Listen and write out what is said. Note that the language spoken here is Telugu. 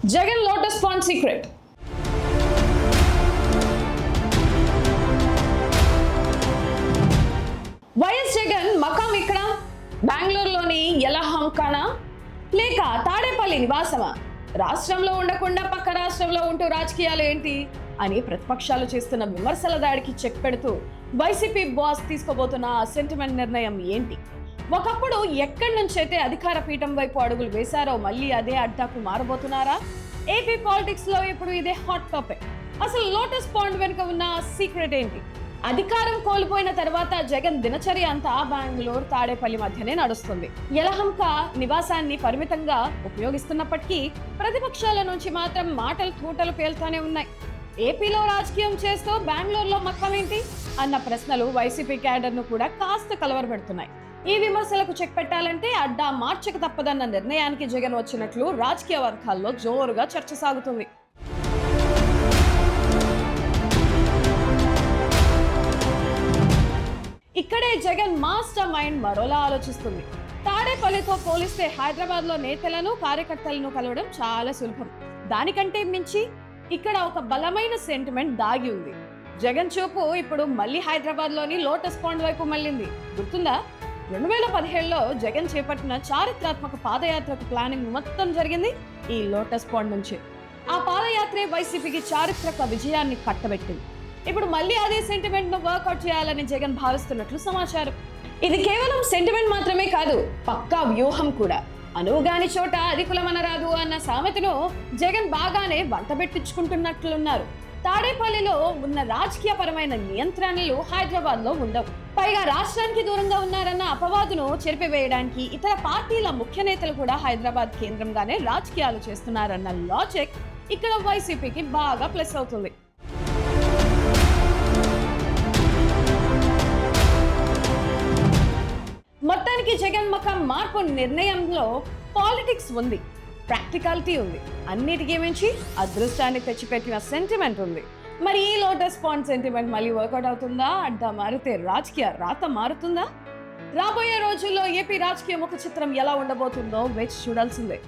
Jagan lotus pond secret. YS Jagan మకాం ఇక్కడ బెంగళూరులోని యలహంకనా లేక తాడేపల్లి నివాసమా? రాష్ట్రంలో ఉండకుండా పక్క రాష్ట్రంలో ఉంటూ రాజకీయాలు ఏంటి అని ప్రతిపక్షాలు చేస్తున్న విమర్శల దాడికి చెక్ పెడుతూ వైసీపీ బాస్ తీసుకోబోతున్న సెంటిమెంట్ నిర్ణయం ఏంటి? ఒకప్పుడు ఎక్కడి నుంచైతే అధికార పీఠం వైపు అడుగులు వేశారో మళ్ళీ అదే అడ్డాకు మారబోతున్నారా? ఏపీ పాలిటిక్స్ లో ఇప్పుడు ఇదే హాట్ టాపిక్. అసలు లోటస్ పాండ్ వెనుక ఉన్న సీక్రెట్ ఏంటి? అధికారం కోల్పోయిన తర్వాత జగన్ దినచర్య అంతా బెంగళూరు తాడేపల్లి మధ్యనే నడుస్తుంది. యలహంక నివాసాన్ని పరిమితంగా ఉపయోగిస్తున్నప్పటికీ ప్రతిపక్షాల నుంచి మాత్రం మాటలు తూటలు పేలుతానే ఉన్నాయి. ఏపీలో రాజకీయం చేస్తూ బెంగళూరులో మక్కం ఏంటి అన్న ప్రశ్నలు వైసీపీ క్యాడర్ ను కూడా కాస్త కలవరపెడుతున్నాయి. ఈ విమర్శలకు చెక్ పెట్టాలంటే అడ్డా మార్చక తప్పదన్న నిర్ణయానికి జగన్ వచ్చినట్లు రాజకీయ వర్గాల్లో జోరుగా చర్చ సాగుతుంది. ఇక్కడే జగన్ మాస్టర్ మైండ్ మరోలా ఆలోచిస్తుంది. తాడేపల్లితో పోలిస్తే హైదరాబాద్ లో నేతలను కార్యకర్తలను కలవడం చాలా సులభం. దానికంటే మించి ఇక్కడ ఒక బలమైన సెంటిమెంట్ దాగి ఉంది. జగన్ చూపు ఇప్పుడు మళ్ళీ హైదరాబాద్ లోని లోటస్ పాండ్ వైపు మళ్ళింది. గుర్తుందా? 2017లో జగన్ చేపట్టిన చారిత్రాత్మక పాదయాత్రకు ప్లానింగ్ మొత్తం జరిగింది ఈ లోటస్ పాండ్ నుంచి. ఆ పాదయాత్రే వైసీపీకి చారిత్రక విజయాన్ని కట్టబెట్టింది. ఇప్పుడు మళ్ళీ అదే సెంటిమెంట్ ను వర్కౌట్ చేయాలని జగన్ భావిస్తున్నట్లు సమాచారం. ఇది కేవలం సెంటిమెంట్ మాత్రమే కాదు, పక్కా వ్యూహం కూడా. అనువుగాని చోట అధికులమనరాదు అన్న సామెతను జగన్ బాగానే వంటబెట్టించుకుంటున్నట్లున్నారు. తాడేపల్లిలో ఉన్న రాజకీయ పరమైన నియంత్రణలు హైదరాబాద్ లో ఉండవు. పైగా రాష్ట్రానికి దూరంగా ఉన్నారన్న అపవాదును చెరిపివేయడానికి ఇతర పార్టీల ముఖ్య నేతలు కూడా హైదరాబాద్ కేంద్రంగానే రాజకీయాలు చేస్తున్నారన్న లాజిక్ ఇక్కడ వైసీపీకి బాగా ప్లస్ అవుతుంది. మొత్తానికి జగన్ మకాం మార్పు నిర్ణయంలో పాలిటిక్స్ ఉంది, ప్రాక్టికాలిటీ ఉంది, అన్నిటికీ మించి అదృష్టాన్ని తెచ్చిపెట్టిన సెంటిమెంట్ ఉంది. మరి ఈ లోటస్ పాండ్ సెంటిమెంట్ మళ్ళీ వర్కౌట్ అవుతుందా? అడ్డా మారితే రాజకీయ రాత మారుతుందా? రాబోయే రోజుల్లో ఏపీ రాజకీయ ముఖ చిత్రం ఎలా ఉండబోతుందో వేచి చూడాల్సిందే.